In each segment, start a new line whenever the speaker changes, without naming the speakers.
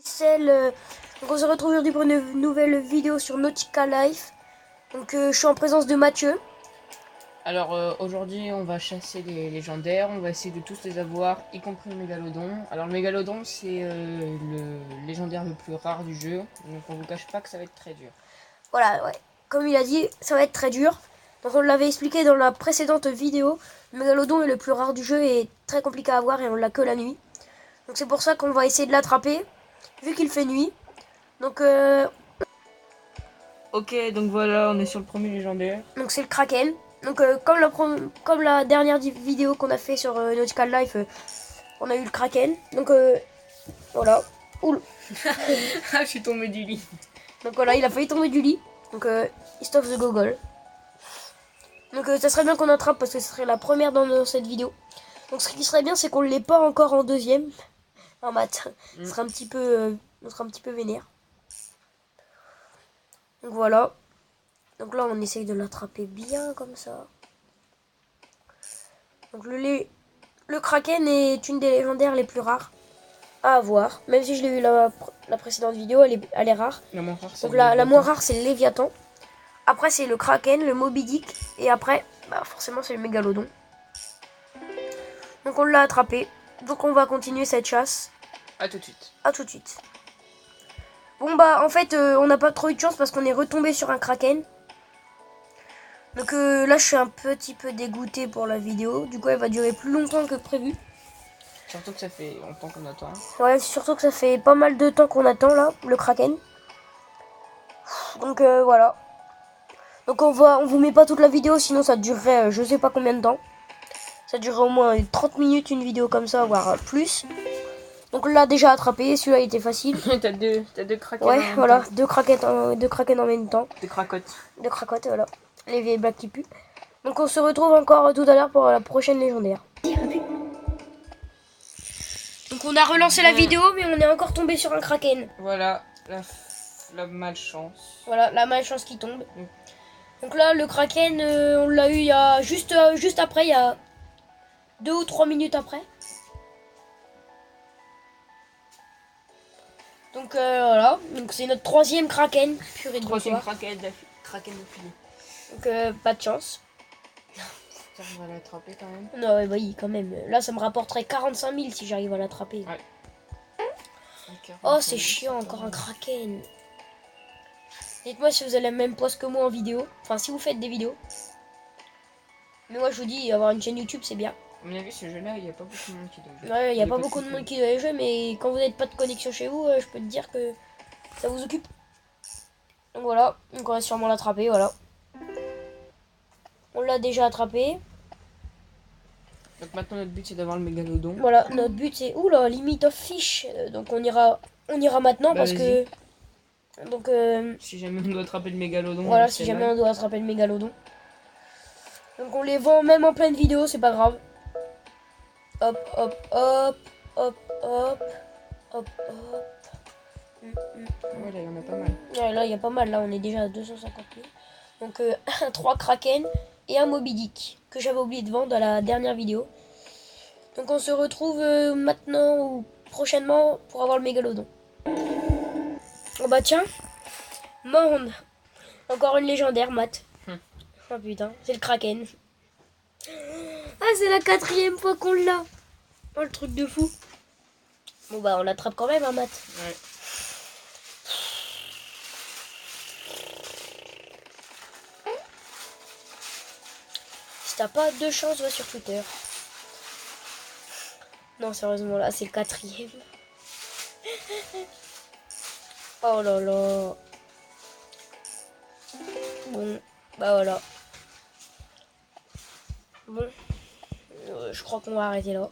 Celle, donc on se retrouve aujourd'hui pour une nouvelle vidéo sur Nautica Life. Donc je suis en présence de Mathieu.
Alors aujourd'hui on va chasser les légendaires, on va essayer de tous les avoir, y compris le mégalodon. Alors le mégalodon c'est le légendaire le plus rare du jeu, donc on vous cache pas que ça va être très dur.
Voilà, ouais. Comme il a dit, ça va être très dur. Donc on l'avait expliqué dans la précédente vidéo. Le mégalodon est le plus rare du jeu et est très compliqué à avoir et on l'a que la nuit. Donc c'est pour ça qu'on va essayer de l'attraper, vu qu'il fait nuit. Donc
Ok, donc voilà, on est sur le premier légendaire.
donc c'est le Kraken. Donc comme la dernière vidéo qu'on a fait sur Nautical Life, on a eu le Kraken. Donc voilà. Oul.
Ah, je suis tombée du lit.
Donc voilà, il a failli tomber du lit. Donc East of the Goggle. Donc ça serait bien qu'on attrape parce que ce serait la première dans cette vidéo. Donc ce qui serait bien, c'est qu'on ne l'ait pas encore en deuxième. En maths. Ce serait on serait un petit peu vénère. Donc voilà. Donc là, on essaye de l'attraper bien comme ça. Donc le Kraken est une des légendaires les plus rares à avoir. Même si je l'ai eu la précédente vidéo, elle est rare.
La moins rare, c'est
Donc
le
la moins
Léviathan.
rare, c'est le Léviathan. Après, c'est le Kraken, le Moby Dick. Et après, bah, forcément, c'est le Mégalodon. Donc on l'a attrapé. Donc on va continuer cette chasse.
A tout de suite.
A tout de suite. Bon bah en fait on n'a pas trop eu de chance parce qu'on est retombé sur un Kraken. Donc là je suis un petit peu dégoûté pour la vidéo. Du coup elle va durer plus longtemps que prévu.
Surtout que ça fait longtemps qu'on attend.
Ouais, surtout que ça fait pas mal de temps qu'on attend là, le Kraken. Donc voilà. Donc on vous met pas toute la vidéo sinon ça durerait je sais pas combien de temps. Ça durerait au moins 30 minutes une vidéo comme ça, voire plus. Donc là déjà attrapé, celui-là il était facile.
T'as deux kraken
Ouais,
en même
voilà,
temps.
deux kraken en même temps.
Deux cracottes.
Deux cracottes, voilà. Les vieilles blagues qui puent. Donc on se retrouve encore tout à l'heure pour la prochaine légendaire. Donc on a relancé la vidéo mais on est encore tombé sur un kraken.
Voilà, la malchance.
Voilà, la malchance qui tombe.
Mm.
Donc là le kraken on l'a eu il y a juste après, il y a 2 ou 3 minutes après. Donc voilà, donc c'est notre troisième kraken. Purée de
Troisième
bonsoir.
kraken d'affilée.
Donc pas de chance.
On va l'attraper quand même.
Non, ouais, bah, oui, quand même. Là, ça me rapporterait 45 000 si j'arrive à l'attraper.
Ouais.
Oh, c'est chiant, encore un kraken. Dites-moi si vous avez le même poste que moi en vidéo. Enfin, si vous faites des vidéos. Mais moi, je vous dis, avoir une chaîne YouTube, c'est bien.
À mon avis, ce jeu-là, il n'y a pas beaucoup de monde qui doit jouer.
Ouais, il n'y a pas beaucoup de monde qui doit y jouer, mais quand vous n'avez pas de connexion chez vous, je peux te dire que ça vous occupe. Donc voilà, donc on va sûrement l'attraper, voilà. On l'a déjà attrapé.
Donc maintenant, notre but, c'est d'avoir le mégalodon.
Voilà, notre but c'est... Oula, limit of fish. Donc on ira maintenant
Bah,
parce que... Donc
si jamais on doit attraper le mégalodon,
voilà, si jamais on doit attraper le mégalodon. Donc on les vend même en pleine vidéo, c'est pas grave. Hop, hop, hop, hop, hop, hop, hop.
Ouais, là, il y en a pas mal.
Ouais, là, il y a pas mal. Là, on est déjà à 250 000. Donc, 3 Kraken et un Moby Dick que j'avais oublié de vendre à la dernière vidéo. Donc, on se retrouve maintenant ou prochainement pour avoir le mégalodon. Oh bah tiens, monde. Encore une légendaire, Matt. Oh putain, c'est le Kraken. Ah, c'est la 4e fois qu'on l'a. Oh, le truc de fou. Bon bah, on l'attrape quand même, hein, Matt.
Ouais.
Si t'as pas de chance, va sur Twitter. Non, sérieusement, là, c'est le 4e. Oh là là. Bon, bah voilà. Bon, je crois qu'on va arrêter là.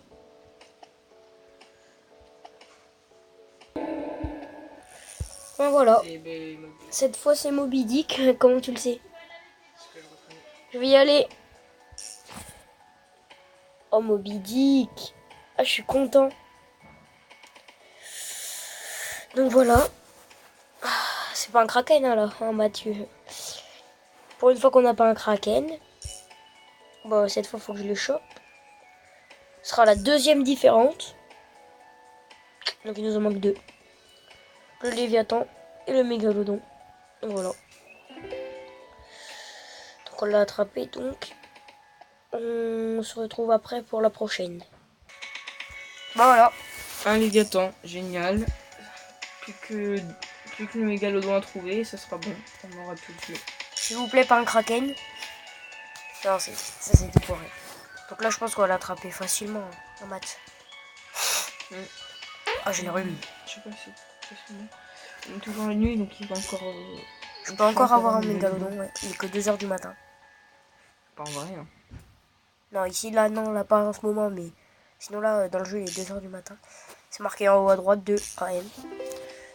Bon, voilà. Cette fois, c'est Moby Dick. Comment tu le sais? Je vais y aller. Oh, Moby Dick. Ah, je suis content. Donc voilà. Ah, c'est pas un kraken alors, hein, Mathieu. Pour une fois qu'on n'a pas un kraken. Bon, cette fois, faut que je le chope. Ce sera la 2e différente. Donc il nous en manque 2. le Léviathan et le Mégalodon. Voilà. Donc on l'a attrapé, donc on se retrouve après pour la prochaine. Bah voilà.
Un Léviathan, génial. Plus que le mégalodon à trouver, ça sera bon. On aura tout vu.
S'il vous plaît, pas un kraken. Non, ça c'est décoré. Donc là, je pense qu'on va l'attraper facilement en maths. Ah, j'ai le rhume.
Je sais pas si c'est facilement. On est toujours la nuit, donc il va encore.
Je peux encore avoir un mégalodon, ouais. Il est que 2h du matin.
Pas en vrai, hein.
Non, ici, là, non, là, pas en ce moment, mais sinon, là, dans le jeu, il est 2h du matin. C'est marqué en haut à droite 2 AM.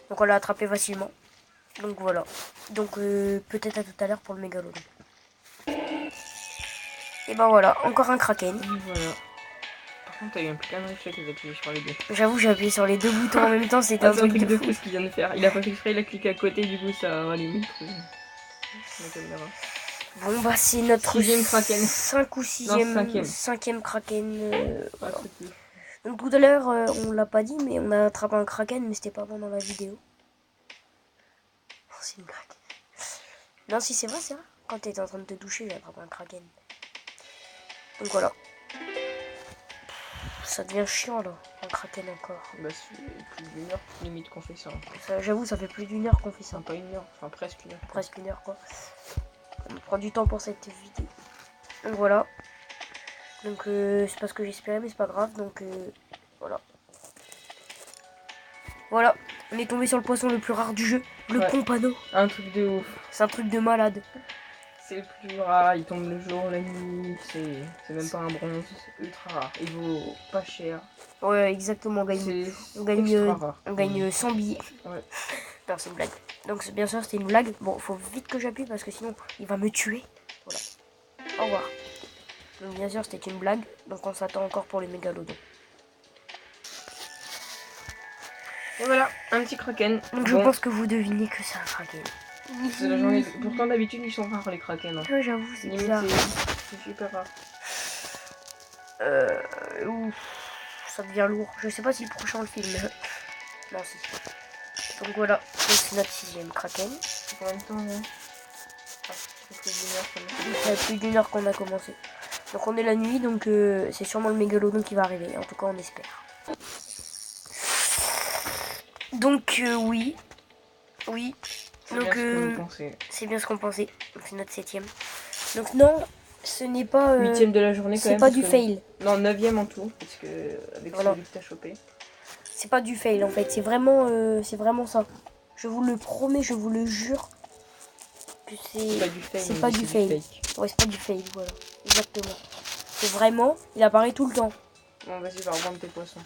Donc, on l'a attrapé facilement. Donc, voilà. Donc, peut-être à tout à l'heure pour le mégalodon. Et ben voilà, encore un kraken.
Voilà. Par contre, t'as eu un putain de réflexe d'appuyer sur les deux.
J'avoue, j'ai appuyé sur les deux boutons en même temps, c'était un truc de fou.
Ce qu'il vient de faire. Il a pas fait exprès, il a cliqué à côté, du coup, ça a rallumé la caméra.
Bon, bah, c'est notre
6e kraken.
5 ou 6e, 5e kraken. Voilà. Donc, tout à l'heure, on l'a pas dit, mais on a attrapé un kraken, mais c'était pas bon dans la vidéo. Oh, c'est une craque. Non, si c'est vrai, c'est vrai. Quand t'étais en train de te doucher, j'ai attrapé un kraken. Donc voilà. Ça devient chiant là, un kraken encore.
Bah c'est plus d'une heure limite qu'on fait ça.
J'avoue, ça fait plus d'une heure qu'on fait ça.
Enfin, pas une heure, enfin presque une heure.
Presque une heure quoi. On prend du temps pour cette vidéo. Donc voilà. Donc c'est pas ce que j'espérais, mais c'est pas grave. Donc voilà. Voilà. On est tombé sur le poisson le plus rare du jeu, le pompano.
Un truc de ouf.
C'est un truc de malade.
C'est le plus rare, il tombe le jour, la nuit, c'est même pas un bronze, c'est ultra rare. Il vaut pas cher.
Ouais, exactement, on gagne 100 billets.
Ouais.
Non, c'est une blague. Donc bien sûr, c'était une blague. Bon, faut vite que j'appuie parce que sinon, il va me tuer. Voilà. Au revoir. Donc bien sûr, c'était une blague. Donc on s'attend encore pour les mégalodons.
Et voilà, un petit kraken.
Donc je pense que vous devinez que c'est un kraken.
C'est la journée. Pourtant d'habitude ils sont rares les kraken. Hein.
Ouais, j'avoue, c'est bizarre.
C'est super rare.
Ouf, ça devient lourd. Je sais pas si le prochain on le filme. Non, si. Donc voilà, c'est notre 6e kraken.
En même temps, hein.
Ça fait plus d'une heure qu'on a commencé. Donc on est la nuit, donc c'est sûrement le mégalodon qui va arriver. En tout cas, on espère. Donc oui. Oui. Donc c'est bien ce qu'on pensait. C'est notre 7e. Donc non, ce n'est pas
8e de la journée quand même.
C'est pas du fail.
Non, 9e en tout, parce que avec celui que t'as chopé.
C'est pas du fail en fait, c'est vraiment ça. Je vous le promets, je vous le jure que c'est pas du fail. Ouais, c'est pas du fail, voilà. Exactement. C'est vraiment, il apparaît tout le temps.
Bon, vas-y, va revendre tes poissons.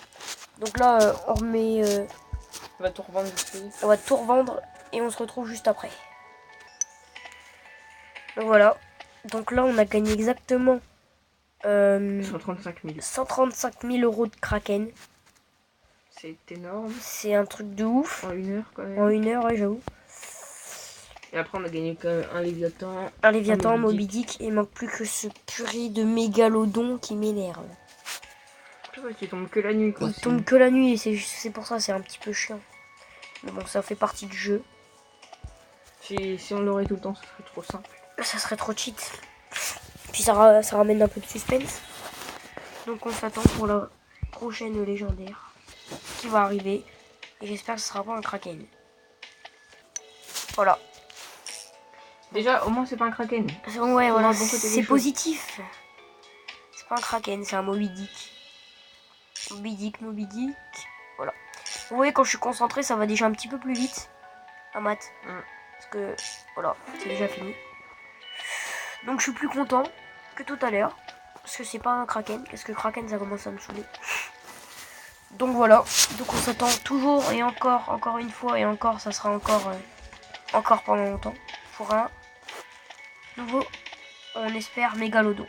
Donc là, on remet
on va tout revendre vite fait.
On va tout revendre et on se retrouve juste après. Donc voilà. Donc là, on a gagné exactement
135 000.
135 000 € de kraken.
C'est énorme.
C'est un truc de ouf.
En une heure quand même.
En une heure, ouais, j'avoue.
Et après, on a gagné quand même un Léviathan.
Un Léviathan, Moby Dick. Et il manque plus que ce purée de mégalodon qui m'énerve.
Il tombe que la nuit quoi.
Il tombe que la nuit et c'est pour ça, c'est un petit peu chiant. Mais bon, ça fait partie du jeu.
Si on l'aurait tout le temps, ça serait trop simple.
Ça serait trop cheat. Puis ça ramène un peu de suspense. Donc on s'attend pour la prochaine légendaire qui va arriver. Et j'espère que ce sera pas un kraken. Voilà.
Déjà, au moins c'est pas un kraken.
Ouais, voilà, c'est positif. C'est pas un kraken, c'est un Moby Dick. Moby Dick. Voilà. Vous voyez, quand je suis concentré, ça va déjà un petit peu plus vite. En maths. Parce que, voilà, c'est déjà fini. Donc je suis plus content que tout à l'heure. Parce que c'est pas un kraken. Parce que kraken, ça commence à me saouler. Donc voilà. Donc on s'attend toujours et encore une fois. Et encore, ça sera encore pendant longtemps. Pour un nouveau, on espère, mégalodon.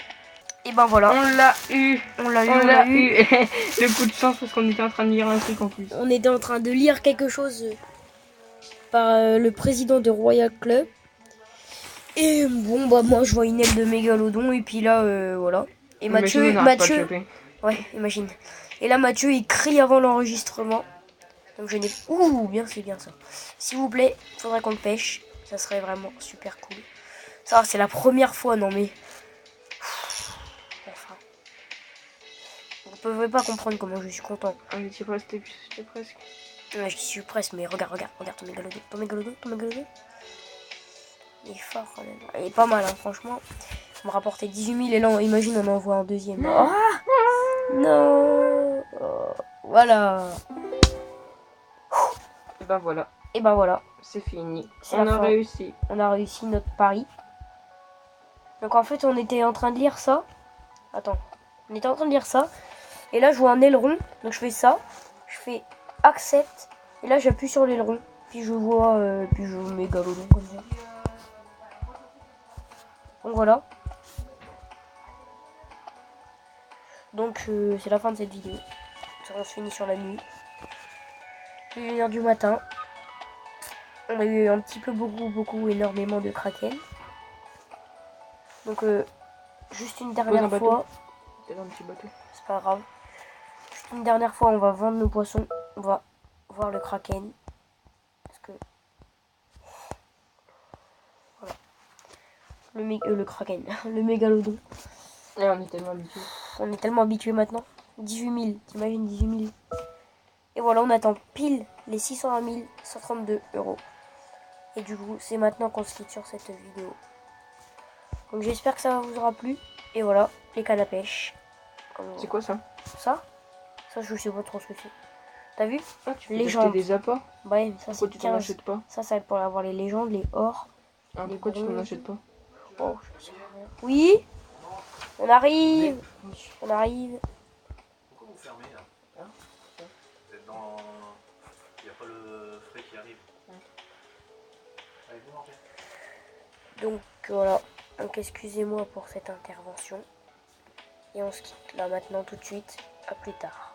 Et ben voilà.
On l'a eu.
On l'a eu.
Le coup de chance parce qu'on était en train de lire un truc en plus.
On était en train de lire quelque chose par le président de Royal Club. Et bon, bah moi je vois une aile de mégalodon et puis là, voilà. Et Mathieu, ouais, imagine. Et là Mathieu il crie avant l'enregistrement. Donc je n'ai... Ouh, bien, c'est bien ça. S'il vous plaît, faudrait qu'on le pêche. Ça serait vraiment super cool. Ça, c'est la première fois, non mais... Enfin... Vous ne pouvez pas comprendre comment je suis content.
Ah, j'y suis presque, j'étais presque.
Ouais, je suis presque, mais regarde ton mégalodon, ton mégalodon. Il est fort quand même. Il est pas mal, hein, franchement. On me rapportait 18 000 et là, imagine, on envoie un deuxième. Oh non. Oh, voilà.
Et ben voilà,
Et ben voilà,
c'est fini.
C'est
On
la
a
fin.
réussi.
on a réussi notre pari. Donc en fait, on était en train de lire ça. Attends, on était en train de lire ça. Et là, je vois un aileron. Donc je fais ça. Je fais accept. Et là, j'appuie sur l'aileron. Puis je vois, puis je mets mégalodon comme ça. Donc voilà. Donc c'est la fin de cette vidéo. Ça, on se finit sur la nuit. Il est 1h du matin. On a eu un petit peu beaucoup énormément de kraken. Donc juste une dernière fois.
C'est un petit bateau.
C'est pas grave. Juste une dernière fois, on va vendre nos poissons. On va voir le kraken. Parce que voilà. Le kraken, le mégalodon.
Et on est tellement habitués.
On est tellement habitués maintenant. 18 000, t'imagines 18 000. Et voilà, on attend pile les 620 132 €. Et du coup, c'est maintenant qu'on se quitte sur cette vidéo. Donc j'espère que ça vous aura plu. Et voilà, les cannes à pêche.
C'est quoi ça?
Ça, je sais pas trop ce que c'est. T'as vu?
Ah, tu peux
Légendes.
acheter des appâts?
Ouais, ça
Pourquoi
c'est
tu t'en
15.
achètes pas?
Ça va être pour avoir les légendes, les ors.
Ah,
Les
pourquoi tu t'en
bronzes.
achètes pas?
Oh, je sais rien. Oui, on arrive. On arrive.
Pourquoi vous fermez là? Hein? Vous êtes dans... Il n'y a pas le frais qui arrive. Allez-vous manger?
Donc voilà. Donc excusez-moi pour cette intervention. Et on se quitte là maintenant tout de suite. À plus tard.